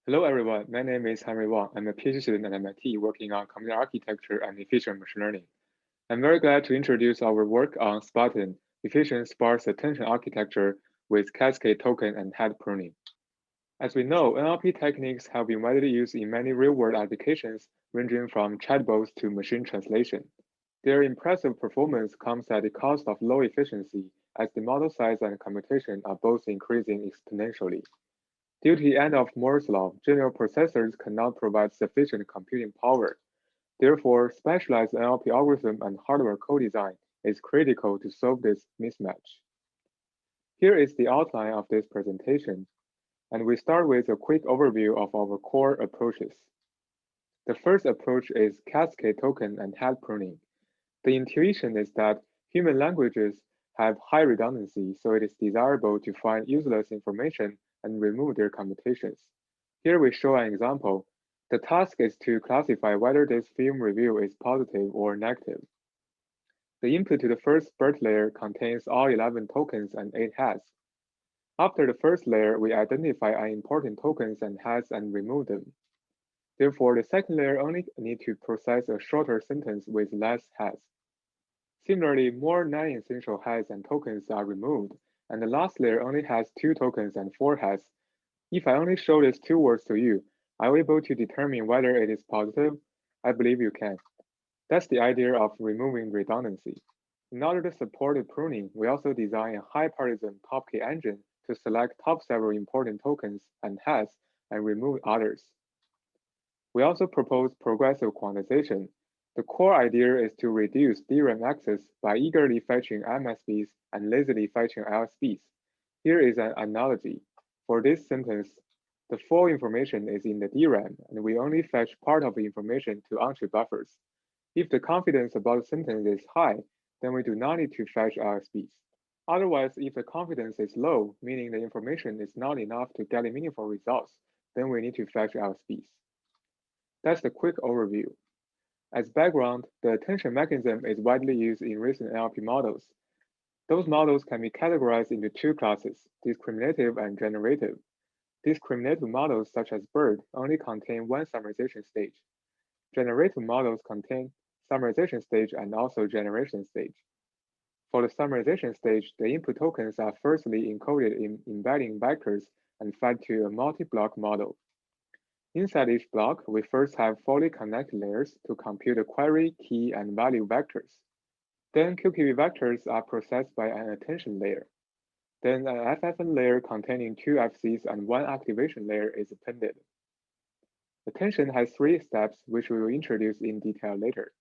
Hello, everyone. My name is Hanrui Wang. I'm a PhD student at MIT working on computer architecture and efficient machine learning. I'm very glad to introduce our work on SpAtten, efficient sparse attention architecture with Cascade token and head pruning. As we know, NLP techniques have been widely used in many real-world applications, ranging from chatbots to machine translation. Their impressive performance comes at the cost of low efficiency, as the model size and computation are both increasing exponentially. Due to the end of Moore's law, general processors cannot provide sufficient computing power. Therefore, specialized NLP algorithm and hardware co-design is critical to solve this mismatch. Here is the outline of this presentation, and we start with a quick overview of our core approaches. The first approach is cascade token and head pruning. The intuition is that human languages have high redundancy, so it is desirable to find useless information and remove their computations. Here we show an example. The task is to classify whether this film review is positive or negative. The input to the first BERT layer contains all 11 tokens and 8 heads. After the first layer, we identify unimportant tokens and heads and remove them. Therefore, the second layer only needs to process a shorter sentence with less heads. Similarly, more non-essential heads and tokens are removed, and the last layer only has 2 tokens and 4 heads. If I only show these 2 words to you, are you able to determine whether it is positive? I believe you can. That's the idea of removing redundancy. In order to support the pruning, we also design a high-partisan top-K engine to select top several important tokens and heads and remove others. We also propose progressive quantization. The core idea is to reduce DRAM access by eagerly fetching MSBs and lazily fetching LSBs. Here is an analogy. For this sentence, the full information is in the DRAM, and we only fetch part of the information to on-chip buffers. If the confidence about the sentence is high, then we do not need to fetch LSBs. Otherwise, if the confidence is low, meaning the information is not enough to get meaningful results, then we need to fetch LSBs. That's the quick overview. As background, the attention mechanism is widely used in recent NLP models. Those models can be categorized into 2 classes, discriminative and generative. Discriminative models such as BERT only contain one summarization stage. Generative models contain summarization stage and also generation stage. For the summarization stage, the input tokens are firstly encoded in embedding vectors and fed to a multi-block model. Inside each block, we first have fully connected layers to compute the query, key, and value vectors. Then QKV vectors are processed by an attention layer. Then an FFN layer containing 2 FCs and 1 activation layer is appended. Attention has 3 steps, which we will introduce in detail later.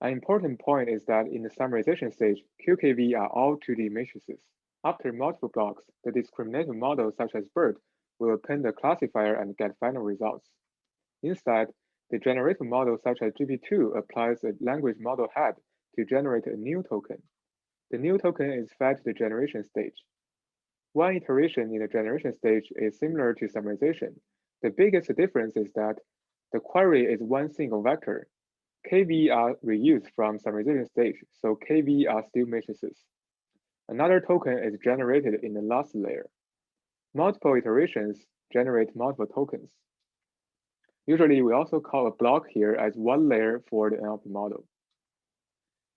An important point is that in the summarization stage, QKV are all 2D matrices. After multiple blocks, the discriminative model such as BERT will append the classifier and get final results. Instead, the generative model such as GP2 applies a language model head to generate a new token. The new token is fed to the generation stage. One iteration in the generation stage is similar to summarization. The biggest difference is that the query is one single vector. KV are reused from summarization stage, so KV are still matrices. Another token is generated in the last layer. Multiple iterations generate multiple tokens. Usually, we also call a block here as one layer for the NLP model.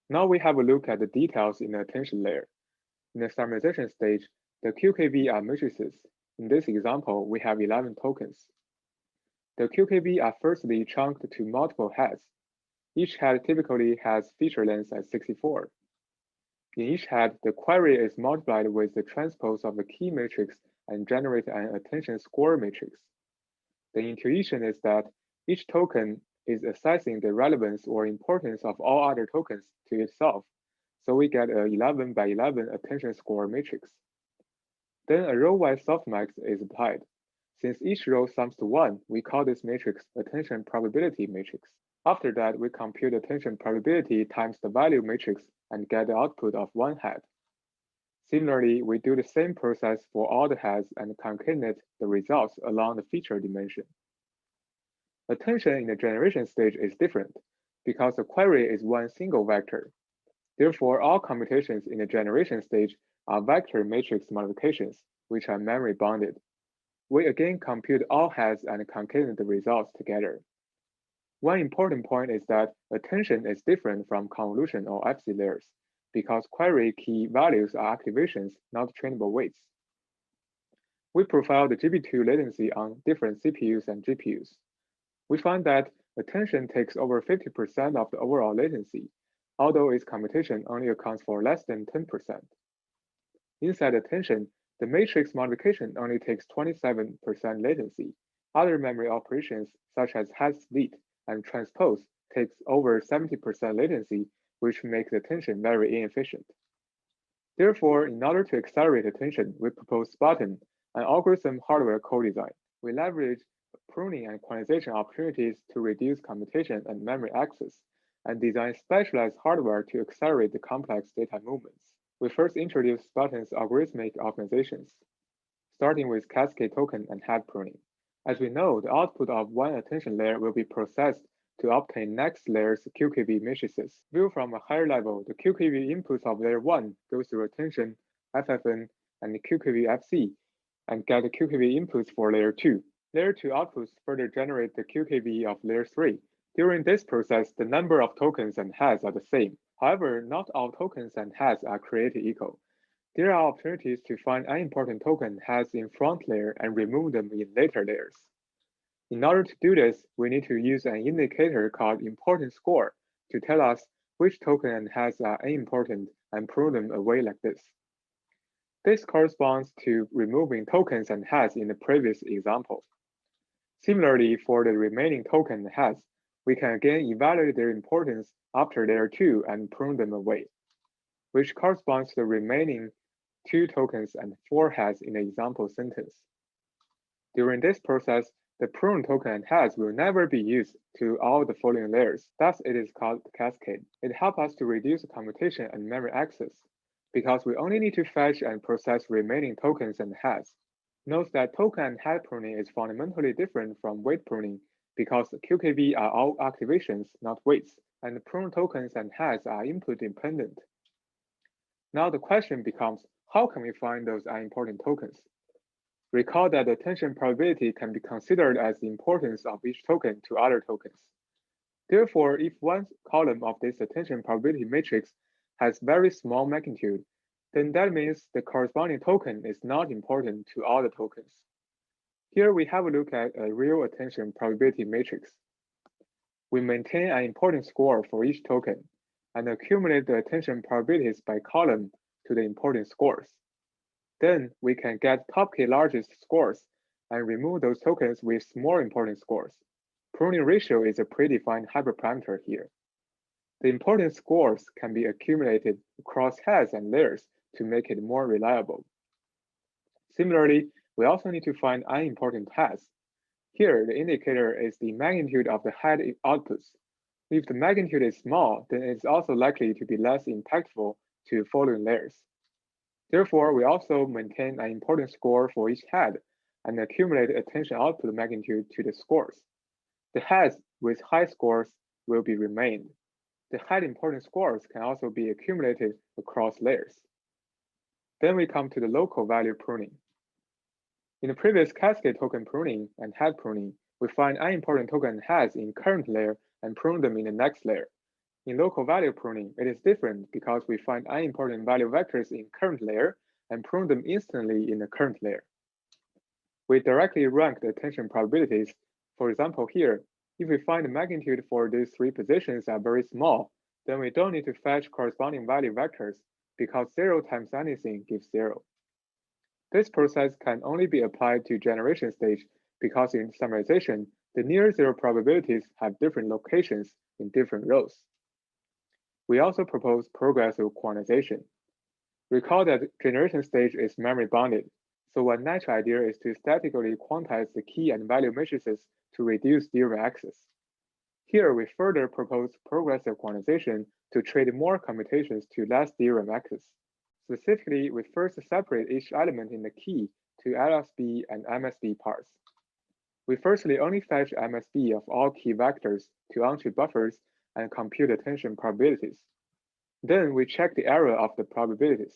Now we have a look at the details in the attention layer. In the summarization stage, the QKV are matrices. In this example, we have 11 tokens. The QKV are firstly chunked to multiple heads. Each head typically has feature length at 64. In each head, the query is multiplied with the transpose of the key matrix and generate an attention score matrix. The intuition is that each token is assessing the relevance or importance of all other tokens to itself, so we get a 11 by 11 attention score matrix. Then a row-wise softmax is applied. Since each row sums to 1, we call this matrix attention probability matrix. After that, we compute attention probability times the value matrix and get the output of 1 head. Similarly, we do the same process for all the heads and concatenate the results along the feature dimension. Attention in the generation stage is different because the query is one single vector. Therefore, all computations in the generation stage are vector matrix modifications, which are memory bounded. We again compute all heads and concatenate the results together. One important point is that attention is different from convolution or FC layers, because query key values are activations, not trainable weights. We profile the GB2 latency on different CPUs and GPUs. We find that attention takes over 50% of the overall latency, although its computation only accounts for less than 10%. Inside attention, the matrix modification only takes 27% latency. Other memory operations, such as head split and transpose, takes over 70% latency, which makes attention very inefficient. Therefore, in order to accelerate attention, we propose SpAtten, an algorithm hardware co-design. We leverage pruning and quantization opportunities to reduce computation and memory access, and design specialized hardware to accelerate the complex data movements. We first introduced SpAtten's algorithmic optimizations, starting with Cascade token and head pruning. As we know, the output of one attention layer will be processed to obtain next layer's QKV matrices. Viewed from a higher level, the QKV inputs of layer 1 go through attention, FFN, and QKV FC, and get the QKV inputs for layer 2. Layer 2 outputs further generate the QKV of layer 3. During this process, the number of tokens and heads are the same. However, not all tokens and heads are created equal. There are opportunities to find unimportant token heads in front layer and remove them in later layers. In order to do this, we need to use an indicator called importance score to tell us which token and heads are unimportant and prune them away like this. This corresponds to removing tokens and heads in the previous example. Similarly, for the remaining token and heads, we can again evaluate their importance after layer 2 and prune them away, which corresponds to the remaining 2 tokens and 4 heads in the example sentence. During this process, the prune token and heads will never be used to all the following layers. Thus, it is called cascade. It helps us to reduce computation and memory access, because we only need to fetch and process remaining tokens and heads. Note that token and head pruning is fundamentally different from weight pruning, because QKV are all activations, not weights, and the prune tokens and heads are input dependent. Now the question becomes, how can we find those unimportant tokens? Recall that the attention probability can be considered as the importance of each token to other tokens. Therefore, if one column of this attention probability matrix has very small magnitude, then that means the corresponding token is not important to all the tokens. Here we have a look at a real attention probability matrix. We maintain an importance score for each token and accumulate the attention probabilities by column to the importance scores. Then we can get top k largest scores and remove those tokens with small importance scores. Pruning ratio is a predefined hyperparameter here. The importance scores can be accumulated across heads and layers to make it more reliable. Similarly, we also need to find unimportant heads. Here, the indicator is the magnitude of the head outputs. If the magnitude is small, then it's also likely to be less impactful to following layers. Therefore, we also maintain an importance score for each head and accumulate attention output magnitude to the scores. The heads with high scores will be remained. The head importance scores can also be accumulated across layers. Then we come to the local value pruning. In the previous cascade token pruning and head pruning, we find unimportant token heads in current layer and prune them in the next layer. In local value pruning, it is different because we find unimportant value vectors in current layer and prune them instantly in the current layer. We directly rank the attention probabilities. For example, here, if we find the magnitude for these 3 positions are very small, then we don't need to fetch corresponding value vectors because 0 times anything gives 0. This process can only be applied to generation stage because in summarization, the near 0 probabilities have different locations in different rows. We also propose progressive quantization. Recall that generation stage is memory bounded, so one natural idea is to statically quantize the key and value matrices to reduce DRAM access. Here, we further propose progressive quantization to trade more computations to less DRAM access. Specifically, we first separate each element in the key to LSB and MSB parts. We firstly only fetch MSB of all key vectors to on-chip buffers and compute attention probabilities. Then we check the error of the probabilities.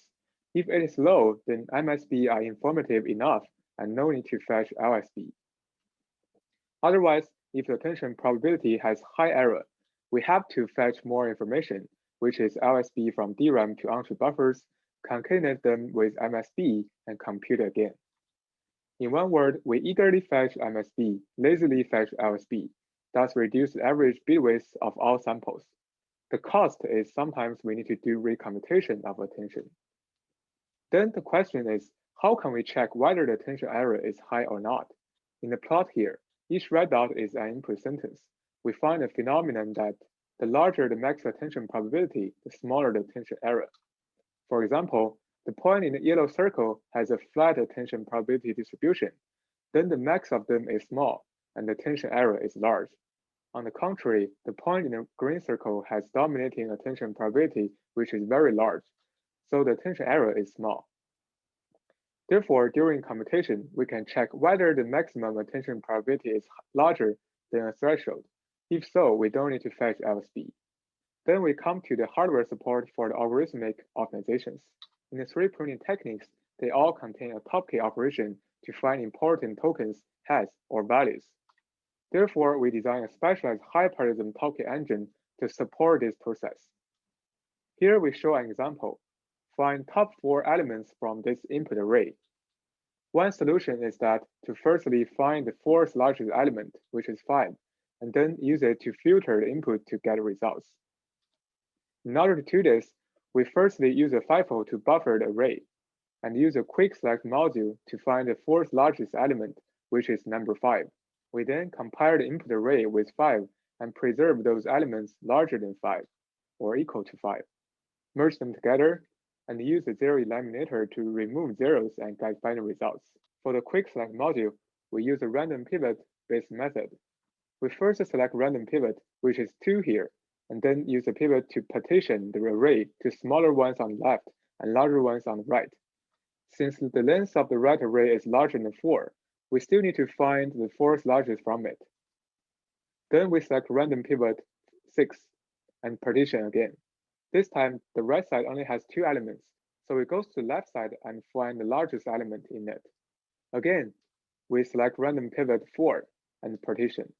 If it is low, then MSB are informative enough and no need to fetch LSB. Otherwise, if the attention probability has high error, we have to fetch more information, which is LSB from DRAM to onto buffers, concatenate them with MSB, and compute again. In one word, we eagerly fetch MSB, lazily fetch LSB, thus reduce the average bit width of all samples. The cost is sometimes we need to do recomputation of attention. Then the question is, how can we check whether the attention error is high or not? In the plot here, each red dot is an input sentence. We find a phenomenon that the larger the max attention probability, the smaller the attention error. For example, the point in the yellow circle has a flat attention probability distribution. Then the max of them is small, and the attention error is large. On the contrary, the point in the green circle has dominating attention probability, which is very large, so the attention error is small. Therefore, during computation, we can check whether the maximum attention probability is larger than a threshold. If so, we don't need to fetch LSB. Then we come to the hardware support for the algorithmic optimizations. In the three pruning techniques, they all contain a top K operation to find important tokens, heads, or values. Therefore, we design a specialized high parallelism top K engine to support this process. Here we show an example. Find top 4 elements from this input array. One solution is that to firstly find the 4th largest element, which is 5, and then use it to filter the input to get results. In order to do this, we firstly use a FIFO to buffer the array, and use a quick select module to find the 4th largest element, which is number 5. We then compare the input array with 5 and preserve those elements larger than 5, or equal to 5. Merge them together, and use the zero eliminator to remove zeros and get binary results. For the quick select module, we use a random pivot-based method. We first select random pivot, which is 2 here, and then use a pivot to partition the array to smaller ones on the left and larger ones on the right. Since the length of the right array is larger than 4, we still need to find the 4th largest from it. Then we select random pivot 6 and partition again. This time, the right side only has 2 elements, so we go to the left side and find the largest element in it. Again, we select random pivot 4 and partition.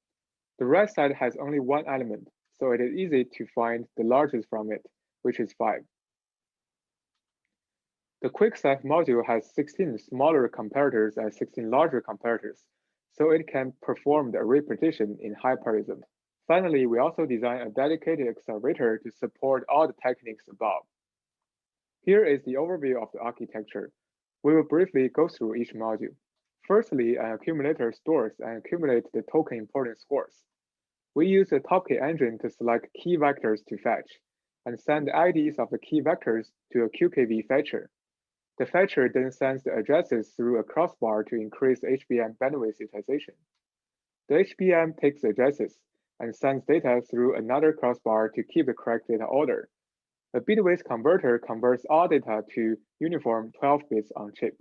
The right side has only 1 element, so it is easy to find the largest from it, which is 5. The quick select module has 16 smaller comparators and 16 larger comparators, so it can perform the array partition in high parallelism. Finally, we also design a dedicated accelerator to support all the techniques above. Here is the overview of the architecture. We will briefly go through each module. Firstly, an accumulator stores and accumulates the token importance scores. We use the top K engine to select key vectors to fetch, and send the IDs of the key vectors to a QKV fetcher. The fetcher then sends the addresses through a crossbar to increase HBM bandwidth utilization. The HBM takes the addresses and sends data through another crossbar to keep the correct data order. A bit width converter converts all data to uniform 12 bits on chip.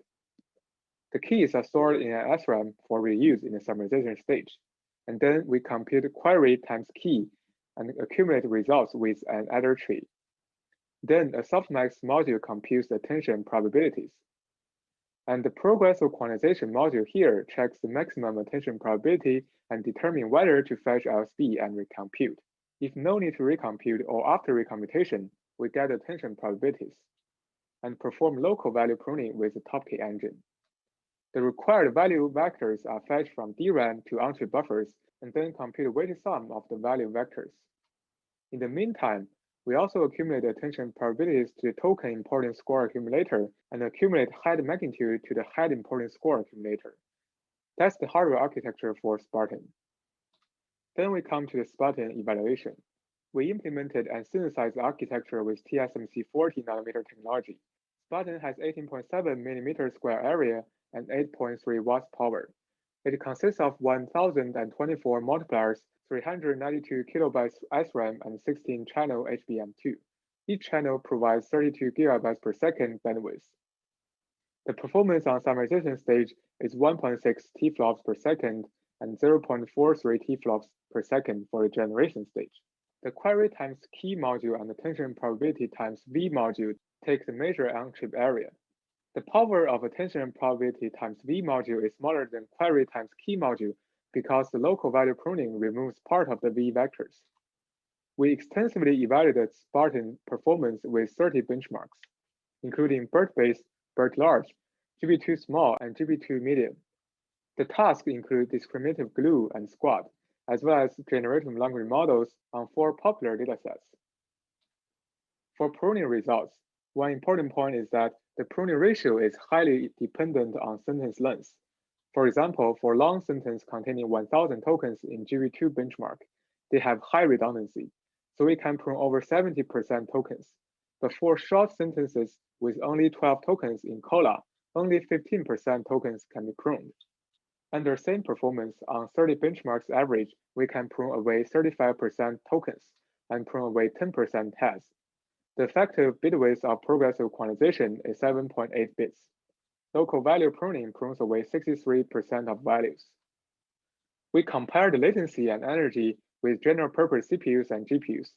The keys are stored in an SRAM for reuse in the summarization stage, and then we compute query times key and accumulate results with an adder tree. Then a softmax module computes the attention probabilities. And the progressive quantization module here checks the maximum attention probability and determine whether to fetch LSB and recompute. If no need to recompute or after recomputation, we get attention probabilities and perform local value pruning with the top K engine. The required value vectors are fetched from DRAM to onto buffers and then compute a weighted sum of the value vectors. In the meantime, we also accumulate attention probabilities to the token importance score accumulator and accumulate head magnitude to the head importance score accumulator. That's the hardware architecture for SpAtten. Then we come to the SpAtten evaluation. We implemented and synthesized the architecture with TSMC 40 nanometer technology. SpAtten has 18.7 millimeter square area and 8.3 watts power. It consists of 1,024 multipliers, 392 kilobytes SRAM, and 16 channel HBM2. Each channel provides 32 gigabytes per second bandwidth. The performance on summarization stage is 1.6 TFLOPS per second and 0.43 TFLOPS per second for the generation stage. The query times key module and attention probability times V module take the measure on chip area. The power of attention probability times V module is smaller than query times key module because the local value pruning removes part of the V vectors. We extensively evaluated SpAtten performance with 30 benchmarks, including BERT-based, BERT-large, GB2 small, and GB2 medium. The tasks include discriminative glue and squat, as well as generative language models on 4 popular datasets. For pruning results, one important point is that the pruning ratio is highly dependent on sentence length. For example, for long sentence containing 1,000 tokens in GB2 benchmark, they have high redundancy, so we can prune over 70% tokens. But for short sentences with only 12 tokens in COLA, only 15% tokens can be pruned. Under same performance on 30 benchmarks average, we can prune away 35% tokens and prune away 10% heads. The effective bit width of progressive quantization is 7.8 bits. Local value pruning prunes away 63% of values. We compared the latency and energy with general purpose CPUs and GPUs.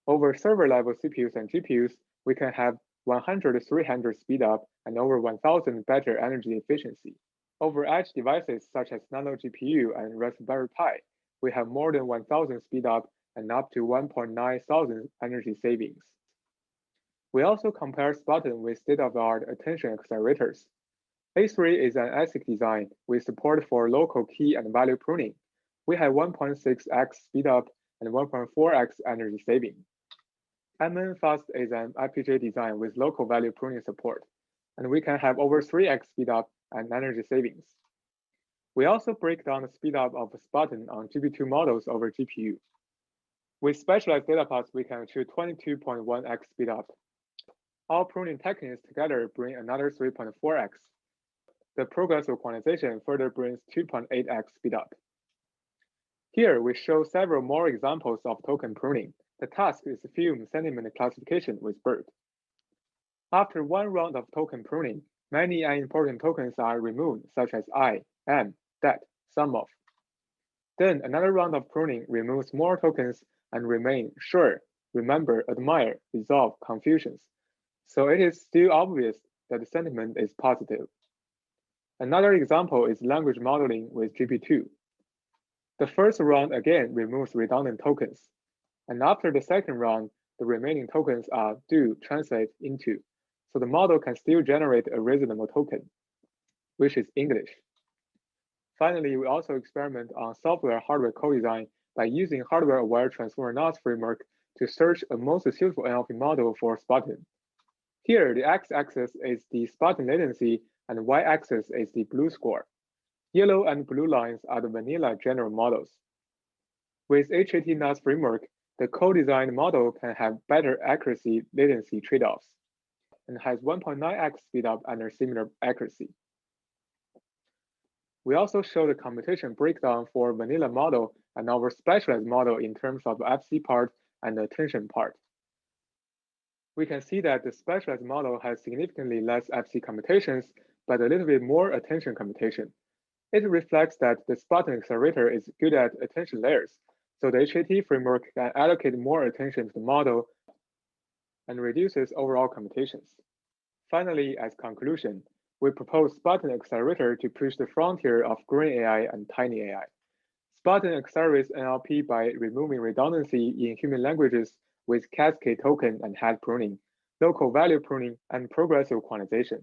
Over server level CPUs and GPUs, we can have 100 to 300 speed up and over 1,000 better energy efficiency. Over edge devices such as Nano GPU and Raspberry Pi, we have more than 1,000 speed up and up to 1.9 thousand energy savings. We also compare SpAtten with state-of-the-art attention accelerators. A3 is an ASIC design with support for local key and value pruning. We have 1.6x speed up and 1.4x energy saving. MNFast is an FPGA design with local value pruning support, and we can have over 3x speed up and energy savings. We also break down the speed up of SpAtten on GB2 models over GPU. With specialized data paths, we can achieve 22.1x speed up. All pruning techniques together bring another 3.4x. The progressive quantization further brings 2.8x speed up. Here, we show several more examples of token pruning. The task is film sentiment classification with BERT. After one round of token pruning, many unimportant tokens are removed, such as I, M, that, sum of. Then another round of pruning removes more tokens and remain sure, remember, admire, resolve, confusions. So it is still obvious that the sentiment is positive. Another example is language modeling with GP2. The first round again removes redundant tokens. And after the second round, the remaining tokens are do translate into. So the model can still generate a reasonable token, which is English. Finally, we also experiment on software-hardware co-design by using hardware-aware transformer knots framework to search a most suitable NLP model for SpAtten. Here, the x-axis is the SpAtten latency and y-axis is the blue score. Yellow and blue lines are the vanilla general models. With HAT knots framework, the co-designed model can have better accuracy latency trade-offs and has 1.9x speedup under similar accuracy. We also show the computation breakdown for vanilla model and our specialized model in terms of the FC part and the attention part. We can see that the specialized model has significantly less FC computations, but a little bit more attention computation. It reflects that the SpAtten accelerator is good at attention layers, so the HAT framework can allocate more attention to the model and reduces overall computations. Finally, as conclusion, we propose SpAtten accelerator to push the frontier of green AI and tiny AI. SpAtten accelerates NLP by removing redundancy in human languages with Cascade token and head pruning, local value pruning, and progressive quantization.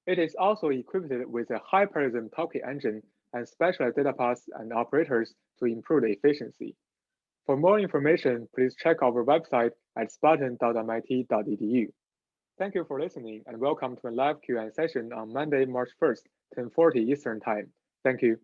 It is also equipped with a high parallelism topic engine and specialized data paths and operators to improve the efficiency. For more information, please check our website at spatten.mit.edu. Thank you for listening and welcome to a live Q&A session on Monday, March 1st, 10:40 Eastern Time. Thank you.